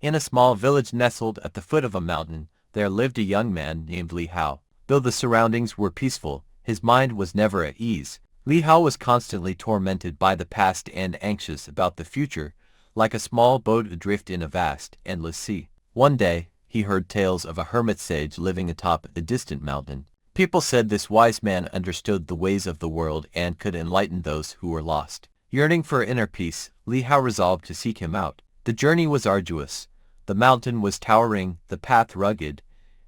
In a small village nestled at the foot of a mountain, there lived a young man named Li Hao. Though the surroundings were peaceful, his mind was never at ease. Li Hao was constantly tormented by the past and anxious about the future, like a small boat adrift in a vast, endless sea. One day, he heard tales of a hermit sage living atop a distant mountain. People said this wise man understood the ways of the world and could enlighten those who were lost. Yearning for inner peace, Li Hao resolved to seek him out. The journey was arduous. The mountain was towering, the path rugged,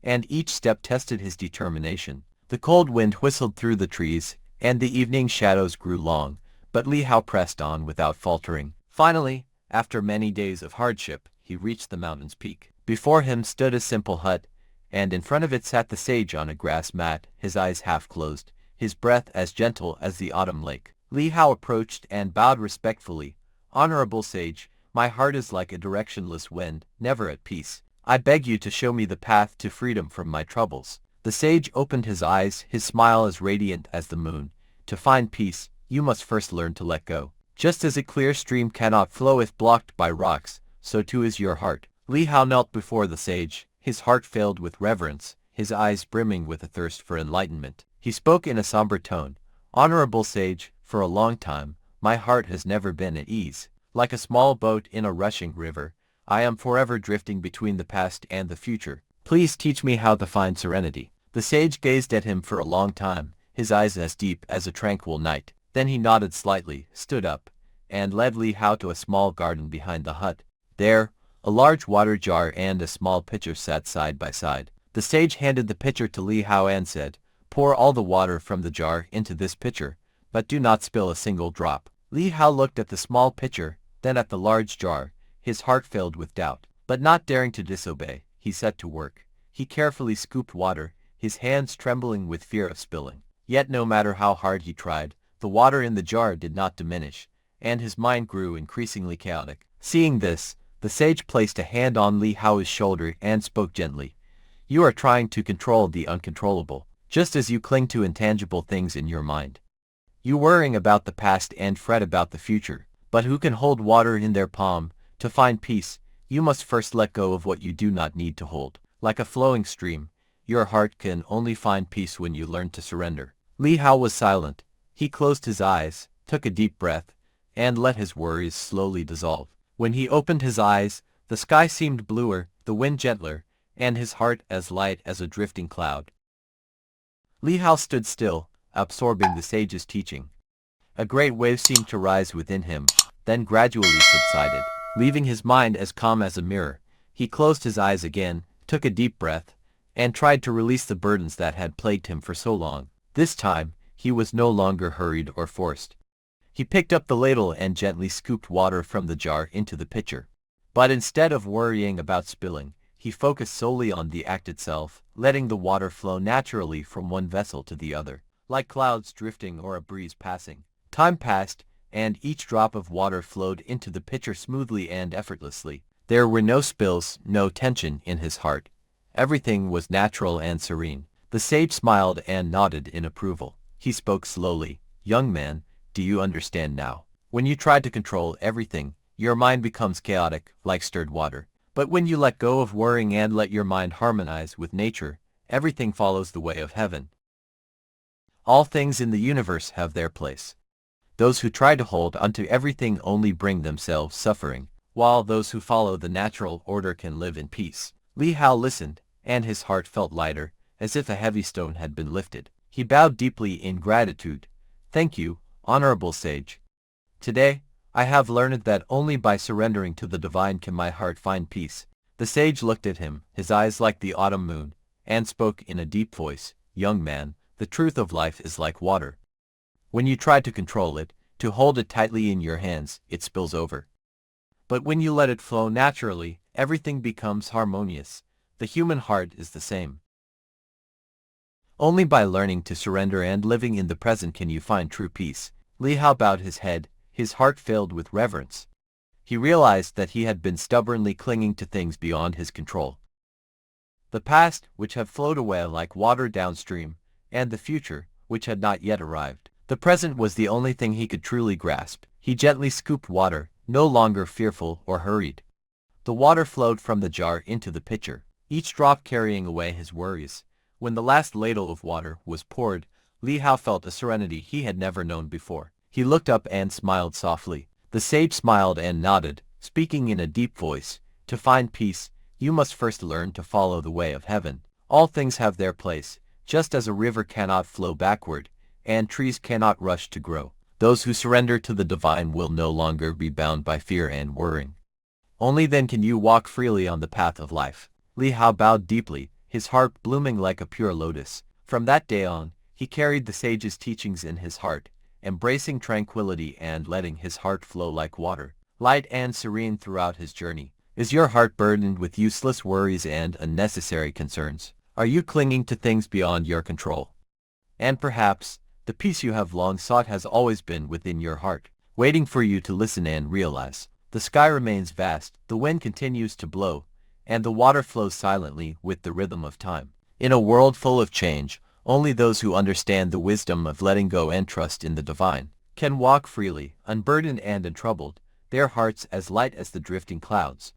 and each step tested his determination. The cold wind whistled through the trees, and the evening shadows grew long, but Li Hao pressed on without faltering. Finally, after many days of hardship, he reached the mountain's peak. Before him stood a simple hut, and in front of it sat the sage on a grass mat, his eyes half closed, his breath as gentle as the autumn lake. Li Hao approached and bowed respectfully. "Honorable sage, my heart is like a directionless wind, never at peace. I beg you to show me the path to freedom from my troubles." The sage opened his eyes, his smile as radiant as the moon. "To find peace, you must first learn to let go. Just as a clear stream cannot flow if blocked by rocks, so too is your heart." Li Hao knelt before the sage, his heart filled with reverence, his eyes brimming with a thirst for enlightenment. He spoke in a somber tone. "Honorable sage, for a long time, my heart has never been at ease. Like a small boat in a rushing river, I am forever drifting between the past and the future. Please teach me how to find serenity." The sage gazed at him for a long time, his eyes as deep as a tranquil night. Then he nodded slightly, stood up, and led Li Hao to a small garden behind the hut. There, a large water jar and a small pitcher sat side by side. The sage handed the pitcher to Li Hao and said, "Pour all the water from the jar into this pitcher, but do not spill a single drop." Li Hao looked at the small pitcher, then at the large jar, his heart filled with doubt. But not daring to disobey, he set to work. He carefully scooped water, his hands trembling with fear of spilling. Yet no matter how hard he tried, the water in the jar did not diminish, and his mind grew increasingly chaotic. Seeing this, the sage placed a hand on Li Hao's shoulder and spoke gently. "You are trying to control the uncontrollable, just as you cling to intangible things in your mind. You worrying about the past and fret about the future, but who can hold water in their palm? To find peace, you must first let go of what you do not need to hold. Like a flowing stream, your heart can only find peace when you learn to surrender." Li Hao was silent. He closed his eyes, took a deep breath, and let his worries slowly dissolve. When he opened his eyes, the sky seemed bluer, the wind gentler, and his heart as light as a drifting cloud. Li Hao stood still, absorbing the sage's teaching. A great wave seemed to rise within him, then gradually subsided, leaving his mind as calm as a mirror. He closed his eyes again, took a deep breath, and tried to release the burdens that had plagued him for so long. This time, he was no longer hurried or forced. He picked up the ladle and gently scooped water from the jar into the pitcher. But instead of worrying about spilling, he focused solely on the act itself, letting the water flow naturally from one vessel to the other, like clouds drifting or a breeze passing. Time passed, and each drop of water flowed into the pitcher smoothly and effortlessly. There were no spills, no tension in his heart. Everything was natural and serene. The sage smiled and nodded in approval. He spoke slowly. "Young man, do you understand now? When you try to control everything, your mind becomes chaotic, like stirred water. But when you let go of worrying and let your mind harmonize with nature, everything follows the way of heaven. All things in the universe have their place. Those who try to hold onto everything only bring themselves suffering, while those who follow the natural order can live in peace." Li Hao listened, and his heart felt lighter, as if a heavy stone had been lifted. He bowed deeply in gratitude. "Thank you, honorable sage. Today, I have learned that only by surrendering to the divine can my heart find peace." The sage looked at him, his eyes like the autumn moon, and spoke in a deep voice. "Young man, the truth of life is like water. When you try to control it, to hold it tightly in your hands, it spills over. But when you let it flow naturally, everything becomes harmonious. The human heart is the same. Only by learning to surrender and living in the present can you find true peace." Li Hao bowed his head, his heart filled with reverence. He realized that he had been stubbornly clinging to things beyond his control. The past, which had flowed away like water downstream, and the future, which had not yet arrived. The present was the only thing he could truly grasp. He gently scooped water, no longer fearful or hurried. The water flowed from the jar into the pitcher, each drop carrying away his worries. When the last ladle of water was poured, Li Hao felt a serenity he had never known before. He looked up and smiled softly. The sage smiled and nodded, speaking in a deep voice. To find peace, you must first learn to follow the way of heaven. All things have their place, just as a river cannot flow backward, and trees cannot rush to grow. Those who surrender to the divine will no longer be bound by fear and worrying. Only then can you walk freely on the path of life. Li Hao bowed deeply, his heart blooming like a pure lotus. From that day on, he carried the sage's teachings in his heart, embracing tranquility and letting his heart flow like water, light and serene throughout his journey. Is your heart burdened with useless worries and unnecessary concerns? Are you clinging to things beyond your control? And perhaps, the peace you have long sought has always been within your heart, waiting for you to listen and realize. The sky remains vast, the wind continues to blow, and the water flows silently with the rhythm of time. In a world full of change, only those who understand the wisdom of letting go and trust in the divine can walk freely, unburdened and untroubled, their hearts as light as the drifting clouds.